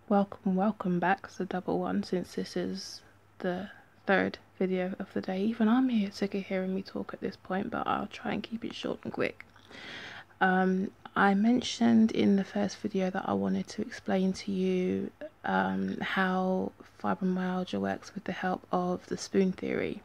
Welcome back. It's a double one since this is the third video of the day. Even I'm here sick of hearing me talk at this point, but I'll try and keep it short and quick. I mentioned in the first video that I wanted to explain to you how fibromyalgia works with the help of the spoon theory.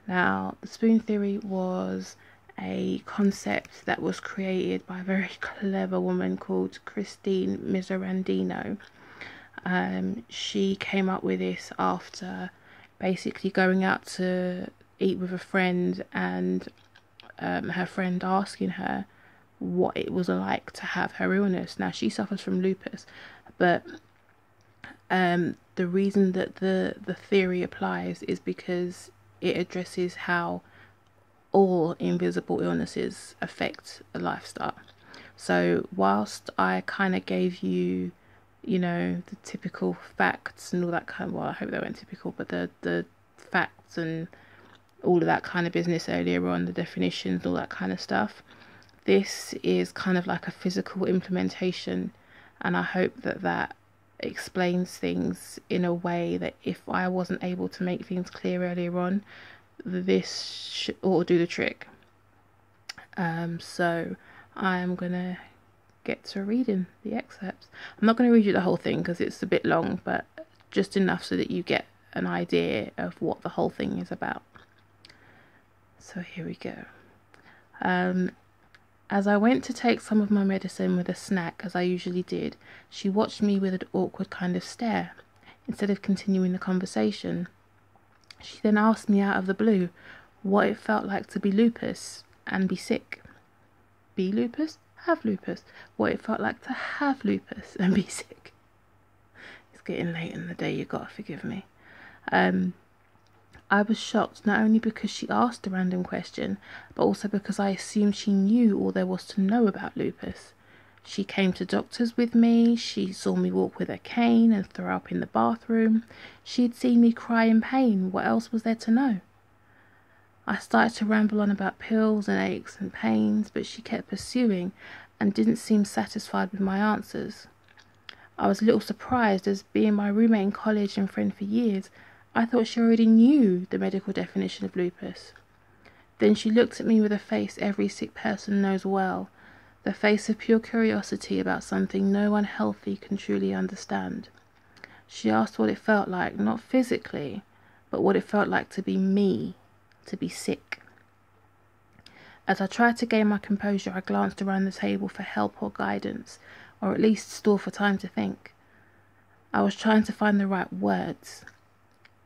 Now, the spoon theory was a concept that was created by a very clever woman called Christine Miserandino. She came up with this after basically going out to eat with a friend and her friend asking her what it was like to have her illness. Now, she suffers from lupus, but the reason that the theory applies is because it addresses how all invisible illnesses affect a lifestyle. So whilst I kind of gave you, the typical facts and all that kind of, well, I hope they weren't typical, but the facts and all of that kind of business earlier on, the definitions, all that kind of stuff, this is kind of like a physical implementation, and I hope that explains things in a way that if I wasn't able to make things clear earlier on, this ought to do the trick. So I'm gonna get to reading the excerpts. I'm not going to read you the whole thing because it's a bit long, but just enough so that you get an idea of what the whole thing is about. So here we go. As I went to take some of my medicine with a snack, as I usually did, she watched me with an awkward kind of stare. Instead of continuing the conversation, she then asked me out of the blue what it felt like to be lupus and be sick. Be lupus? Have lupus. What it felt like to have lupus and be sick. It's getting late in the day, you gotta forgive me. I was shocked not only because she asked a random question, but also because I assumed she knew all there was to know about lupus. She came to doctors with me, she saw me walk with a cane and throw up in the bathroom. She'd seen me cry in pain. What else was there to know? I started to ramble on about pills and aches and pains, but she kept pursuing and didn't seem satisfied with my answers. I was a little surprised, as being my roommate in college and friend for years, I thought she already knew the medical definition of lupus. Then she looked at me with a face every sick person knows well, the face of pure curiosity about something no one healthy can truly understand. She asked what it felt like, not physically, but what it felt like to be me, to be sick. As I tried to gain my composure, I glanced around the table for help or guidance, or at least stall for time to think. I was trying to find the right words.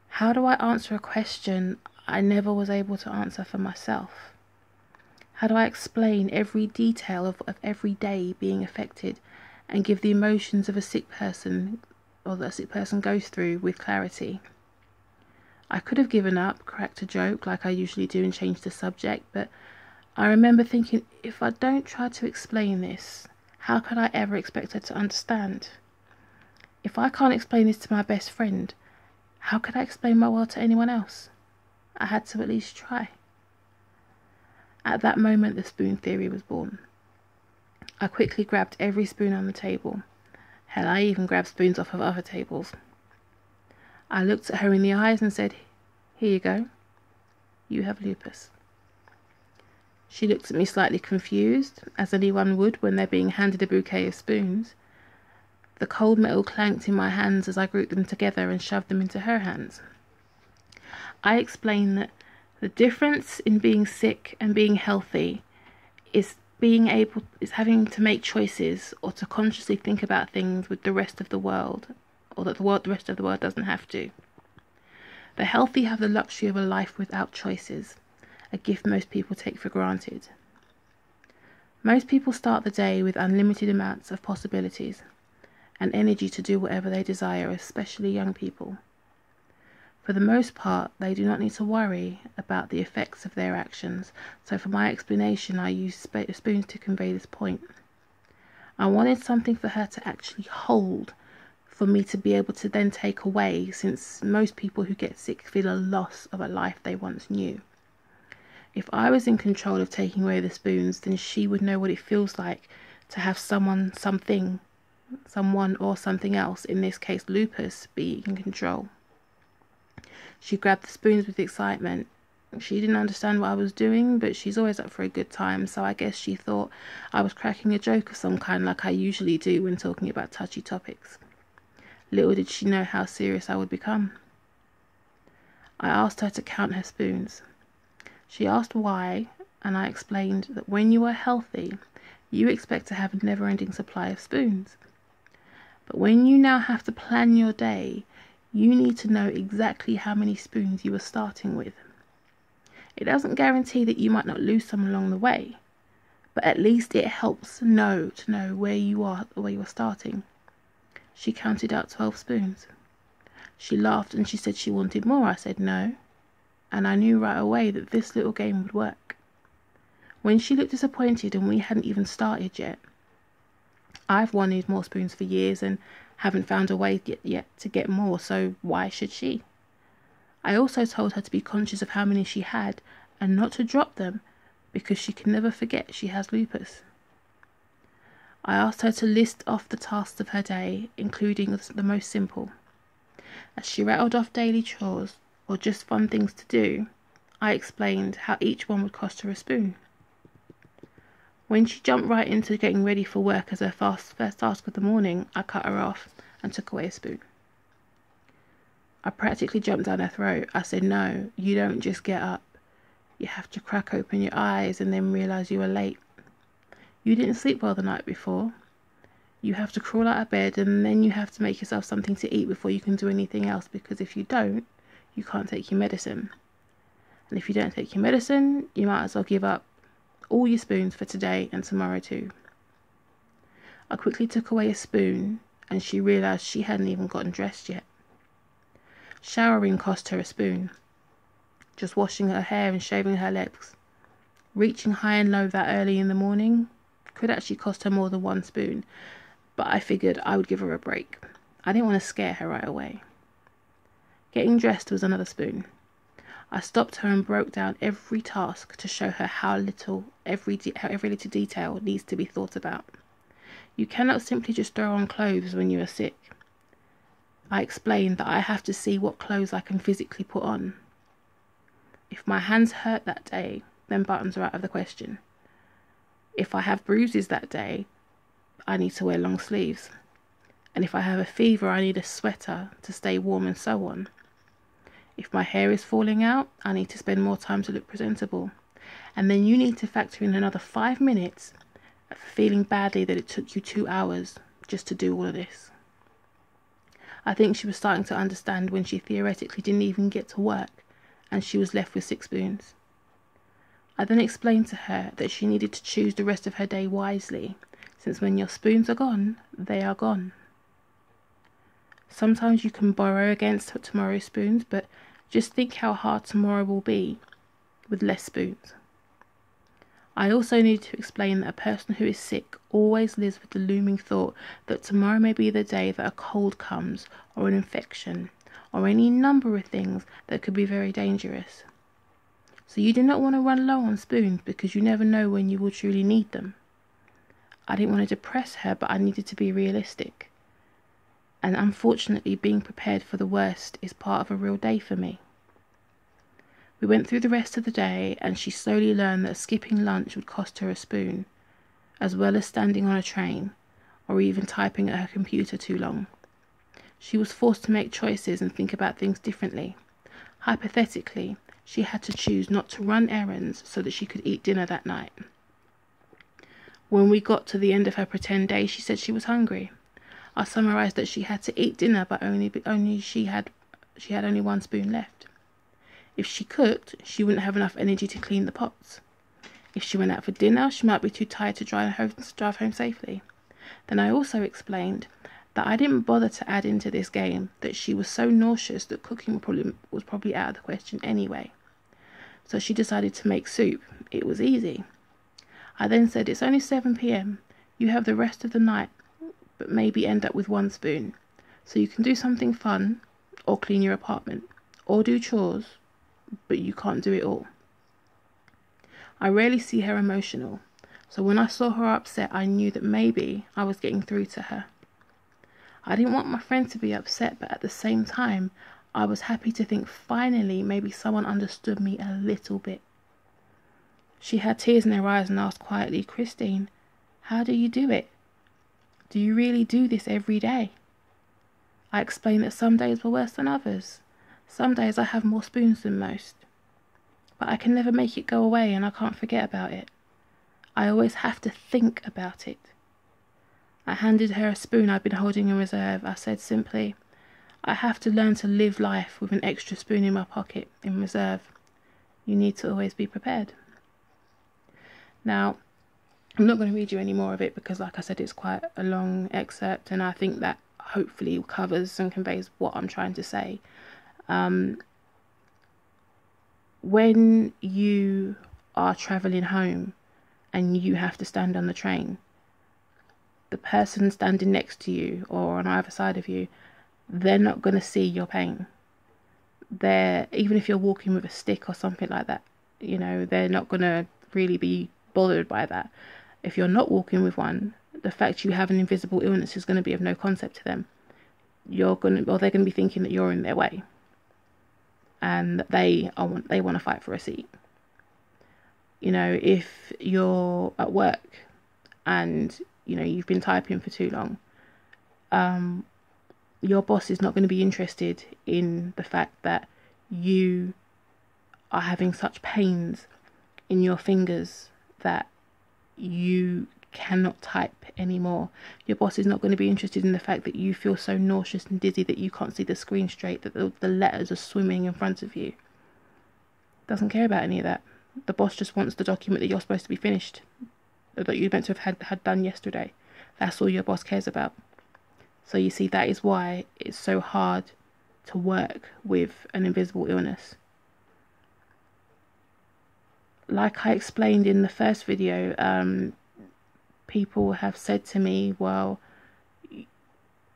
How do I answer a question I never was able to answer for myself? How do I explain every detail of every day being affected and give the emotions of a sick person, or that a sick person goes through, with clarity? I could have given up, cracked a joke like I usually do, and changed the subject, but I remember thinking, if I don't try to explain this, how could I ever expect her to understand? If I can't explain this to my best friend, how could I explain my world to anyone else? I had to at least try. At that moment, the spoon theory was born. I quickly grabbed every spoon on the table. Hell, I even grabbed spoons off of other tables. I looked at her in the eyes and said, "Here you go. You have lupus." She looked at me slightly confused, as anyone would when they're being handed a bouquet of spoons. The cold metal clanked in my hands as I grouped them together and shoved them into her hands. I explained that the difference in being sick and being healthy is having to make choices, or to consciously think about things with the rest of the world, or that the rest of the world doesn't have to. The healthy have the luxury of a life without choices, a gift most people take for granted. Most people start the day with unlimited amounts of possibilities and energy to do whatever they desire, especially young people. For the most part, they do not need to worry about the effects of their actions, so for my explanation I used spoons to convey this point. I wanted something for her to actually hold, for me to be able to then take away, since most people who get sick feel a loss of a life they once knew. If I was in control of taking away the spoons, then she would know what it feels like to have something someone or something else, in this case lupus, be in control. She grabbed the spoons with excitement. She didn't understand what I was doing, but she's always up for a good time, so I guess she thought I was cracking a joke of some kind, like I usually do when talking about touchy topics. Little did she know how serious I would become. I asked her to count her spoons. She asked why, and I explained that when you are healthy, you expect to have a never-ending supply of spoons. But when you now have to plan your day, you need to know exactly how many spoons you are starting with. It doesn't guarantee that you might not lose some along the way, but at least it helps to know where you are starting. She counted out 12 spoons. She laughed and she said she wanted more. I said no, and I knew right away that this little game would work. When she looked disappointed and we hadn't even started yet, I've wanted more spoons for years and haven't found a way yet to get more, so why should she? I also told her to be conscious of how many she had and not to drop them, because she can never forget she has lupus. I asked her to list off the tasks of her day, including the most simple. As she rattled off daily chores, or just fun things to do, I explained how each one would cost her a spoon. When she jumped right into getting ready for work as her first task of the morning, I cut her off and took away a spoon. I practically jumped down her throat. I said, no, you don't just get up. You have to crack open your eyes and then realize you are late. You didn't sleep well the night before. You have to crawl out of bed and then you have to make yourself something to eat before you can do anything else, because if you don't, you can't take your medicine. And if you don't take your medicine, you might as well give up all your spoons for today and tomorrow too. I quickly took away a spoon and she realized she hadn't even gotten dressed yet. Showering cost her a spoon. Just washing her hair and shaving her legs, reaching high and low that early in the morning, could actually cost her more than 1 spoon, but I figured I would give her a break. I didn't want to scare her right away. Getting dressed was another spoon. I stopped her and broke down every task to show her how every little detail needs to be thought about. You cannot simply just throw on clothes when you are sick. I explained that I have to see what clothes I can physically put on. If my hands hurt that day, then buttons are out of the question. If I have bruises that day, I need to wear long sleeves. And if I have a fever, I need a sweater to stay warm, and so on. If my hair is falling out, I need to spend more time to look presentable. And then you need to factor in another 5 minutes of feeling badly that it took you 2 hours just to do all of this. I think she was starting to understand when she theoretically didn't even get to work and she was left with 6 spoons. I then explained to her that she needed to choose the rest of her day wisely, since when your spoons are gone, they are gone. Sometimes you can borrow against tomorrow's spoons, but just think how hard tomorrow will be with less spoons. I also need to explain that a person who is sick always lives with the looming thought that tomorrow may be the day that a cold comes, or an infection, or any number of things that could be very dangerous. So you do not want to run low on spoons because you never know when you will truly need them. I didn't want to depress her, but I needed to be realistic. And unfortunately, being prepared for the worst is part of a real day for me. We went through the rest of the day, and she slowly learned that skipping lunch would cost her a spoon, as well as standing on a train, or even typing at her computer too long. She was forced to make choices and think about things differently. Hypothetically, she had to choose not to run errands so that she could eat dinner that night. When we got to the end of her pretend day, she said she was hungry. I summarised that she had to eat dinner, but she had only 1 spoon left. If she cooked, she wouldn't have enough energy to clean the pots. If she went out for dinner, she might be too tired to drive home safely. Then I also explained that I didn't bother to add into this game that she was so nauseous that cooking was probably out of the question anyway. So she decided to make soup. It was easy. I then said, it's only 7 p.m. You have the rest of the night, but maybe end up with 1 spoon. So you can do something fun, or clean your apartment, or do chores, but you can't do it all. I rarely see her emotional, so when I saw her upset, I knew that maybe I was getting through to her. I didn't want my friend to be upset, but at the same time, I was happy to think finally maybe someone understood me a little bit. She had tears in her eyes and asked quietly, "Christine, how do you do it? Do you really do this every day?" I explained that some days were worse than others. Some days I have more spoons than most. But I can never make it go away, and I can't forget about it. I always have to think about it. I handed her a spoon I'd been holding in reserve. I said simply, "I have to learn to live life with an extra spoon in my pocket, in reserve. You need to always be prepared." Now, I'm not going to read you any more of it because, like I said, it's quite a long excerpt, and I think that hopefully covers and conveys what I'm trying to say. When you are travelling home and you have to stand on the train, the person standing next to you or on either side of you, they're not going to see your pain. Even if you're walking with a stick or something like that, they're not going to really be bothered by that. If you're not walking with one, the fact you have an invisible illness is going to be of no concept to them. They're going to be thinking that you're in their way, and that they want to fight for a seat. If you're at work and you've been typing for too long, your boss is not going to be interested in the fact that you are having such pains in your fingers that you cannot type anymore. Your boss is not going to be interested in the fact that you feel so nauseous and dizzy that you can't see the screen straight, that the letters are swimming in front of you. Doesn't care about any of that. The boss just wants the document that you're supposed to be finished, that you're meant to have had done yesterday. That's all your boss cares about. So you see, that is why it's so hard to work with an invisible illness. Like I explained in the first video, people have said to me, well,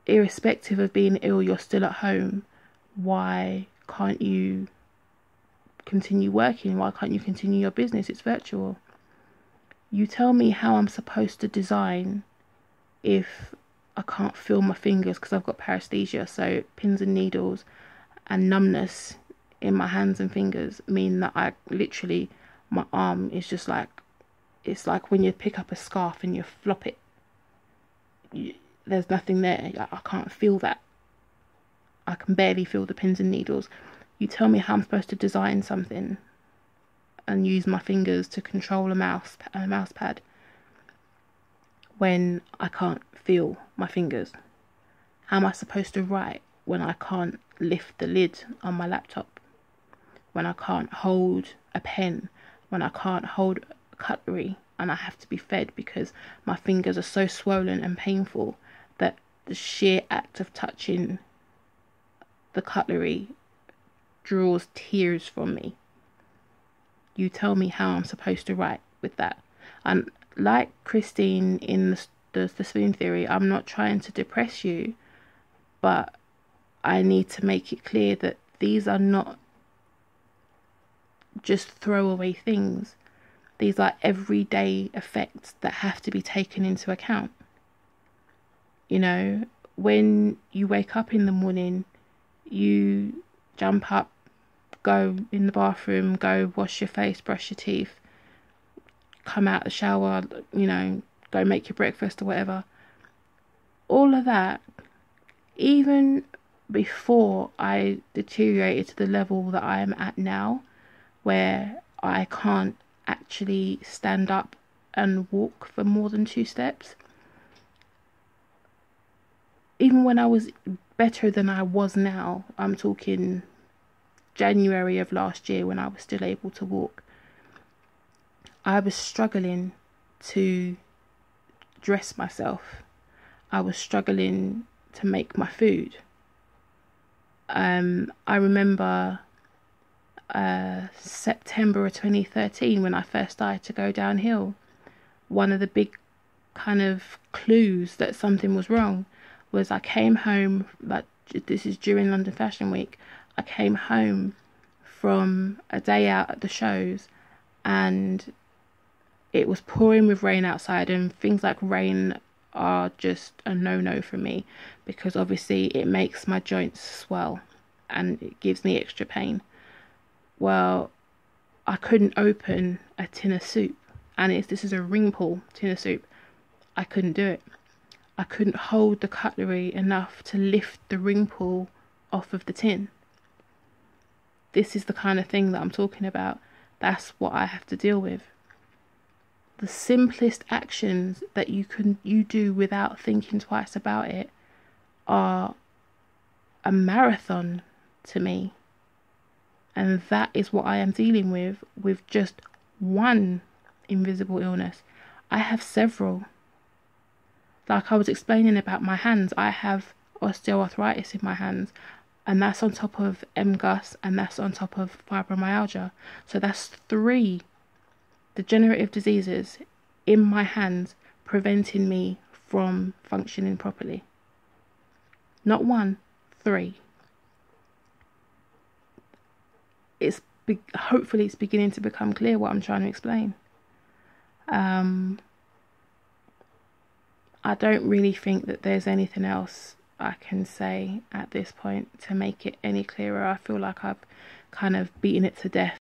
irrespective of being ill, you're still at home. Why can't you continue working? Why can't you continue your business? It's virtual. You tell me how I'm supposed to design if I can't feel my fingers because I've got paresthesia. So pins and needles and numbness in my hands and fingers mean that I literally, my arm is just like, it's like when you pick up a scarf and you flop it. There's nothing there. I can't feel that. I can barely feel the pins and needles. You tell me how I'm supposed to design something and use my fingers to control a mouse pad when I can't feel my fingers. How am I supposed to write when I can't lift the lid on my laptop? When I can't hold a pen? When I can't hold cutlery and I have to be fed because my fingers are so swollen and painful that the sheer act of touching the cutlery draws tears from me. You tell me how I'm supposed to write with that. And like Christine in the spoon theory, I'm not trying to depress you, but I need to make it clear that these are not just throwaway things. These are everyday effects that have to be taken into account. When you wake up in the morning, you jump up, go in the bathroom, go wash your face, brush your teeth, come out the shower, go make your breakfast or whatever. All of that, even before I deteriorated to the level that I am at now, where I can't actually stand up and walk for more than 2 steps. Even when I was better than I was now, I'm talking January of last year when I was still able to walk, I was struggling to dress myself. I was struggling to make my food. I remember September of 2013 when I first started to go downhill. One of the big kind of clues that something was wrong was I came home, like this is during London Fashion Week, I came home from a day out at the shows and it was pouring with rain outside, and things like rain are just a no-no for me, because obviously it makes my joints swell and it gives me extra pain. Well, I couldn't open a tin of soup, and this is a ring pull tin of soup. I couldn't do it. I couldn't hold the cutlery enough to lift the ring pull off of the tin. This is the kind of thing that I'm talking about. That's what I have to deal with. The simplest actions that you do without thinking twice about it are a marathon to me. And that is what I am dealing with just one invisible illness. I have several. Like I was explaining about my hands, I have osteoarthritis in my hands, and that's on top of MGUS, and that's on top of fibromyalgia. So that's 3 degenerative diseases in my hands preventing me from functioning properly. Not 1, 3. Hopefully it's beginning to become clear what I'm trying to explain. I don't really think that there's anything else I can say at this point to make it any clearer. I feel like I've kind of beaten it to death